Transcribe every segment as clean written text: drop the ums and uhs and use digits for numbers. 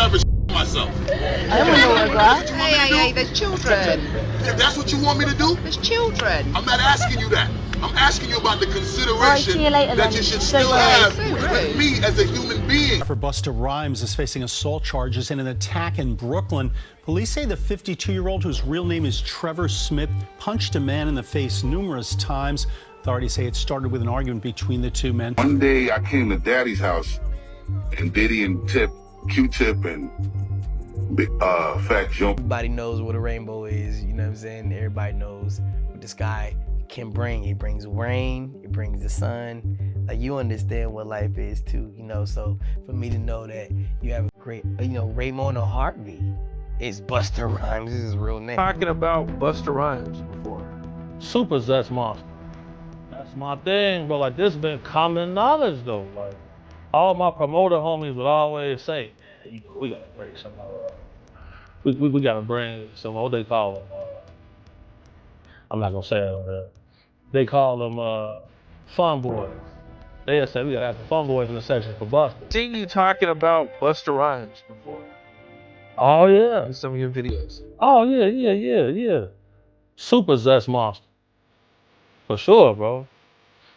ever myself. I don't want no regret. Hey, there's children. If that's what you want me to do, There's children. I'm not asking you that. I'm asking you about the Alright, consideration see you later, that then. you should Don't still worry. have So with rude. me as a human being. Rapper Busta Rhymes is facing assault charges in an attack in Brooklyn. Police say the 52-year-old, whose real name is Trevor Smith, punched a man in the face numerous times. Authorities say it started with an argument between the two men. One day I came to Daddy's house, and Diddy and Q-Tip and Fat Joe. Everybody knows what a rainbow is, you know what I'm saying? Everybody knows what the sky can bring. It brings rain, it brings the sun. Like, you understand what life is too, you know? So for me to know that you have a great, Raymond or Heartbeat, it's Busta Rhymes, this is his real name. Talking about Busta Rhymes before. Super Zest Monster. That's my thing, bro. Like, this been common knowledge, though. Like, all my promoter homies would always say, we gotta bring some, we gotta bring some, what they call them, I'm not gonna say it on there. They call them fun boys. They say we gotta have the fun boys in the section for Busta. Seen you talking about Busta Rhymes before Oh, yeah. in some of your videos. Oh, yeah. Super Zest Monster. For sure, bro.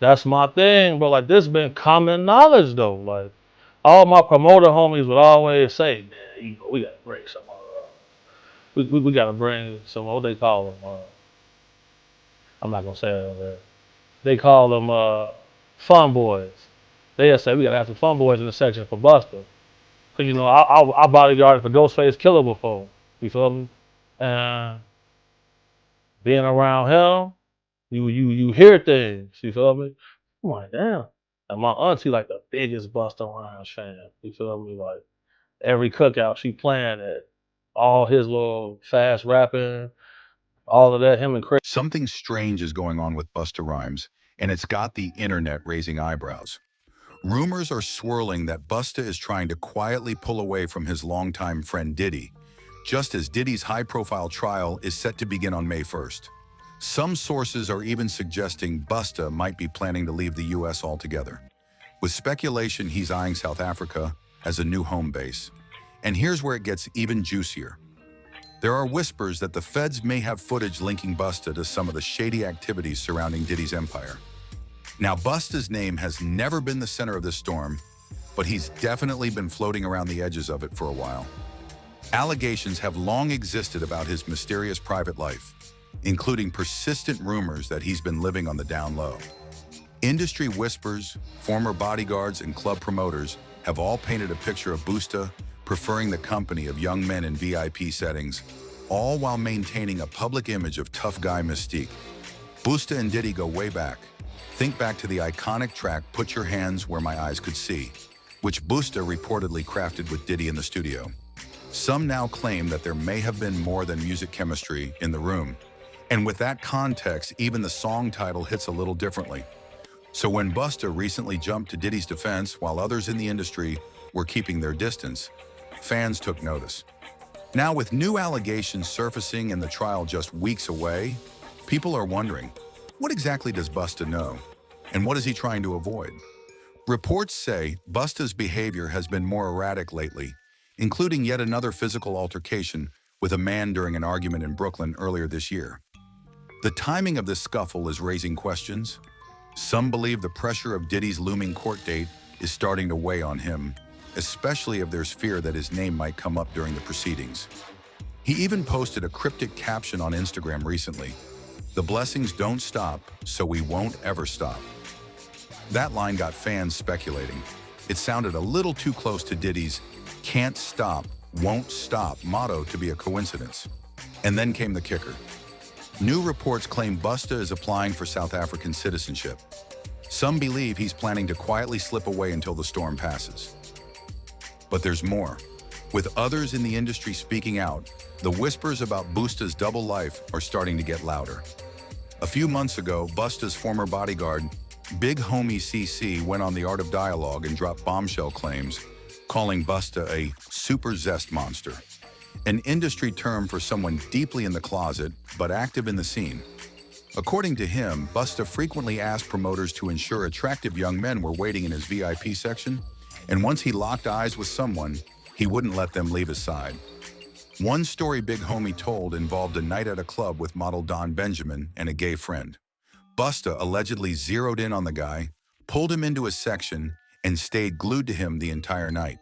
That's my thing, bro. Like, this been common knowledge, though. Like, all my promoter homies would always say, we gotta bring some, we gotta bring some, what they call them, I'm not gonna say it on there. They call them fun boys. They say we gotta have some fun boys in the section for Busta. Cause I bodyguarded for Ghostface Killer before. You feel me? And being around him, you hear things. You feel me? I'm like, damn. And my auntie like the biggest Busta Rhymes fan. You feel me? Like, every cookout she playing at, all his little fast rapping, all of that, him and Chris. Something strange is going on with Busta Rhymes, and it's got the internet raising eyebrows. Rumors are swirling that Busta is trying to quietly pull away from his longtime friend Diddy, just as Diddy's high-profile trial is set to begin on May 1st. Some sources are even suggesting Busta might be planning to leave the US altogether, with speculation he's eyeing South Africa as a new home base. And here's where it gets even juicier. There are whispers that the feds may have footage linking Busta to some of the shady activities surrounding Diddy's empire. Now, Busta's name has never been the center of this storm, but he's definitely been floating around the edges of it for a while. Allegations have long existed about his mysterious private life, including persistent rumors that he's been living on the down low. Industry whispers, former bodyguards, and club promoters have all painted a picture of Busta preferring the company of young men in VIP settings, all while maintaining a public image of tough guy mystique. Busta and Diddy go way back. Think back to the iconic track Put Your Hands Where My Eyes Could See, which Busta reportedly crafted with Diddy in the studio. Some now claim that there may have been more than music chemistry in the room. And with that context, even the song title hits a little differently. So when Busta recently jumped to Diddy's defense while others in the industry were keeping their distance, fans took notice. Now, with new allegations surfacing and the trial just weeks away, people are wondering, what exactly does Busta know? And what is he trying to avoid? Reports say Busta's behavior has been more erratic lately, including yet another physical altercation with a man during an argument in Brooklyn earlier this year. The timing of this scuffle is raising questions. Some believe the pressure of Diddy's looming court date is starting to weigh on him, especially if there's fear that his name might come up during the proceedings. He even posted a cryptic caption on Instagram recently: "The blessings don't stop, so we won't ever stop." That line got fans speculating. It sounded a little too close to Diddy's "can't stop, won't stop" motto to be a coincidence. And then came the kicker. New reports claim Busta is applying for South African citizenship. Some believe he's planning to quietly slip away until the storm passes. But there's more. With others in the industry speaking out, the whispers about Busta's double life are starting to get louder. A few months ago, Busta's former bodyguard, Big Homie CC, went on The Art of Dialogue and dropped bombshell claims, calling Busta a super zest monster, an industry term for someone deeply in the closet but active in the scene. According to him, Busta frequently asked promoters to ensure attractive young men were waiting in his VIP section, and once he locked eyes with someone, he wouldn't let them leave his side. One story Big Homie told involved a night at a club with model Don Benjamin and a gay friend. Busta allegedly zeroed in on the guy, pulled him into his section, and stayed glued to him the entire night.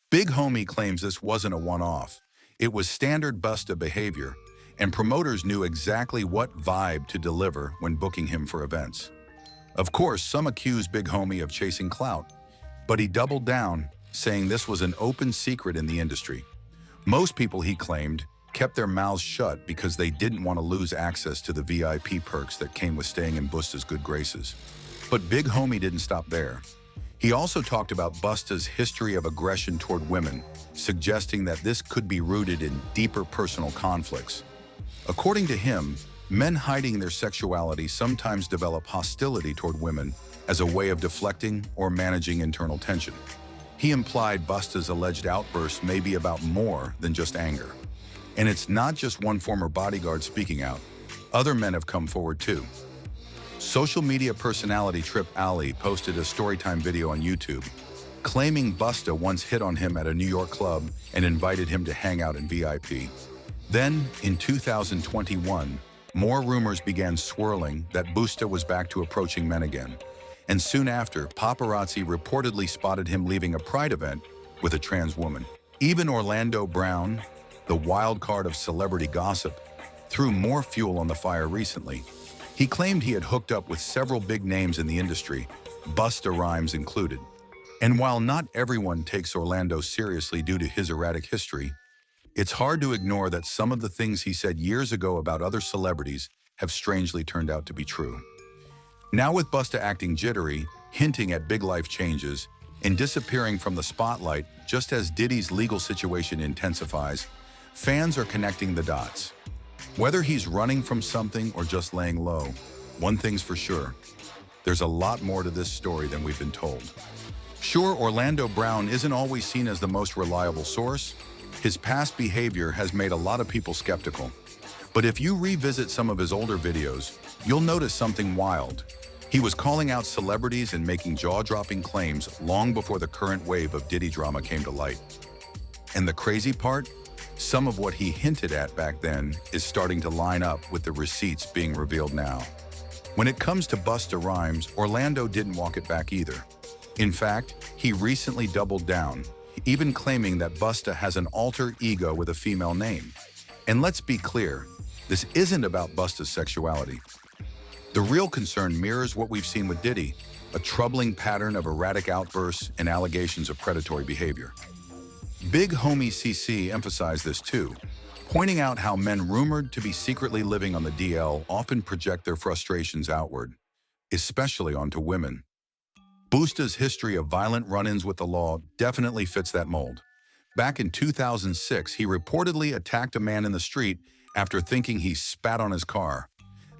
Big Homie claims this wasn't a one-off. It was standard Busta behavior, and promoters knew exactly what vibe to deliver when booking him for events. Of course, some accused Big Homie of chasing clout, but he doubled down, saying this was an open secret in the industry. Most people, he claimed, kept their mouths shut because they didn't want to lose access to the VIP perks that came with staying in Busta's good graces. But Big Homie didn't stop there. He also talked about Busta's history of aggression toward women, suggesting that this could be rooted in deeper personal conflicts. According to him, men hiding their sexuality sometimes develop hostility toward women as a way of deflecting or managing internal tension. He implied Busta's alleged outbursts may be about more than just anger. And it's not just one former bodyguard speaking out. Other men have come forward too. Social media personality Trip Alley posted a storytime video on YouTube, claiming Busta once hit on him at a New York club and invited him to hang out in VIP. Then, in 2021, more rumors began swirling that Busta was back to approaching men again. And soon after, paparazzi reportedly spotted him leaving a Pride event with a trans woman. Even Orlando Brown, the wild card of celebrity gossip, threw more fuel on the fire recently. He claimed he had hooked up with several big names in the industry, Busta Rhymes included. And while not everyone takes Orlando seriously due to his erratic history, it's hard to ignore that some of the things he said years ago about other celebrities have strangely turned out to be true. Now with Busta acting jittery, hinting at big life changes, and disappearing from the spotlight just as Diddy's legal situation intensifies, fans are connecting the dots. Whether he's running from something or just laying low, one thing's for sure, there's a lot more to this story than we've been told. Sure, Orlando Brown isn't always seen as the most reliable source. His past behavior has made a lot of people skeptical. But if you revisit some of his older videos, you'll notice something wild. He was calling out celebrities and making jaw-dropping claims long before the current wave of Diddy drama came to light. And the crazy part? Some of what he hinted at back then is starting to line up with the receipts being revealed now. When it comes to Busta Rhymes, Orlando didn't walk it back either. In fact, he recently doubled down, even claiming that Busta has an alter ego with a female name. And let's be clear, this isn't about Busta's sexuality. The real concern mirrors what we've seen with Diddy, a troubling pattern of erratic outbursts and allegations of predatory behavior. Big Homie CC emphasized this too, pointing out how men rumored to be secretly living on the DL often project their frustrations outward, especially onto women. Busta's history of violent run-ins with the law definitely fits that mold. Back in 2006, he reportedly attacked a man in the street after thinking he spat on his car.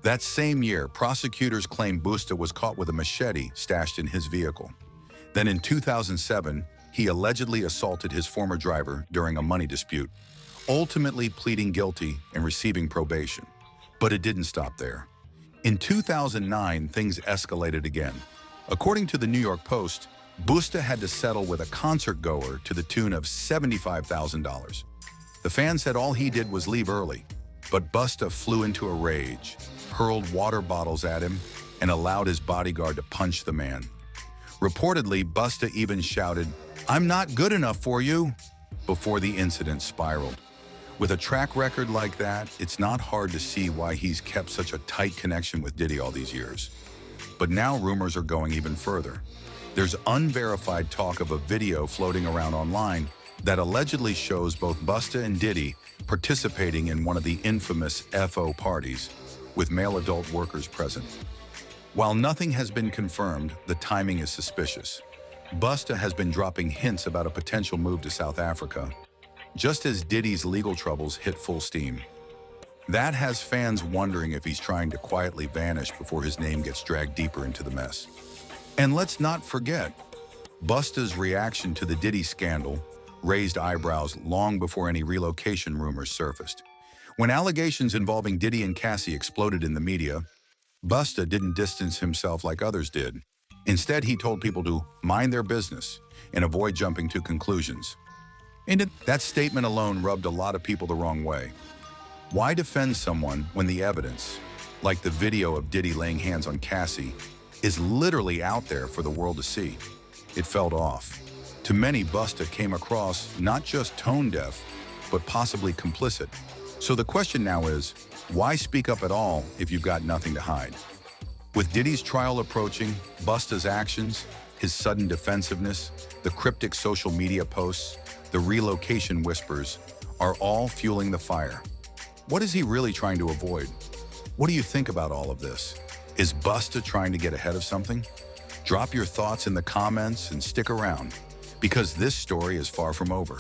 That same year, prosecutors claimed Busta was caught with a machete stashed in his vehicle. Then in 2007, he allegedly assaulted his former driver during a money dispute, ultimately pleading guilty and receiving probation. But it didn't stop there. In 2009, things escalated again. According to the New York Post, Busta had to settle with a concert goer to the tune of $75,000. The fan said all he did was leave early, but Busta flew into a rage, hurled water bottles at him, and allowed his bodyguard to punch the man. Reportedly, Busta even shouted, "I'm not good enough for you," before the incident spiraled. With a track record like that, it's not hard to see why he's kept such a tight connection with Diddy all these years. But now rumors are going even further. There's unverified talk of a video floating around online that allegedly shows both Busta and Diddy participating in one of the infamous FO parties, with male adult workers present. While nothing has been confirmed, the timing is suspicious. Busta has been dropping hints about a potential move to South Africa, just as Diddy's legal troubles hit full steam. That has fans wondering if he's trying to quietly vanish before his name gets dragged deeper into the mess. And let's not forget, Busta's reaction to the Diddy scandal raised eyebrows long before any relocation rumors surfaced. When allegations involving Diddy and Cassie exploded in the media, Busta didn't distance himself like others did. Instead, he told people to mind their business and avoid jumping to conclusions. And that statement alone rubbed a lot of people the wrong way. Why defend someone when the evidence, like the video of Diddy laying hands on Cassie, is literally out there for the world to see? It felt off. To many, Busta came across not just tone deaf, but possibly complicit. So the question now is, why speak up at all if you've got nothing to hide? With Diddy's trial approaching, Busta's actions, his sudden defensiveness, the cryptic social media posts, the relocation whispers, are all fueling the fire. What is he really trying to avoid? What do you think about all of this? Is Busta trying to get ahead of something? Drop your thoughts in the comments and stick around, because this story is far from over.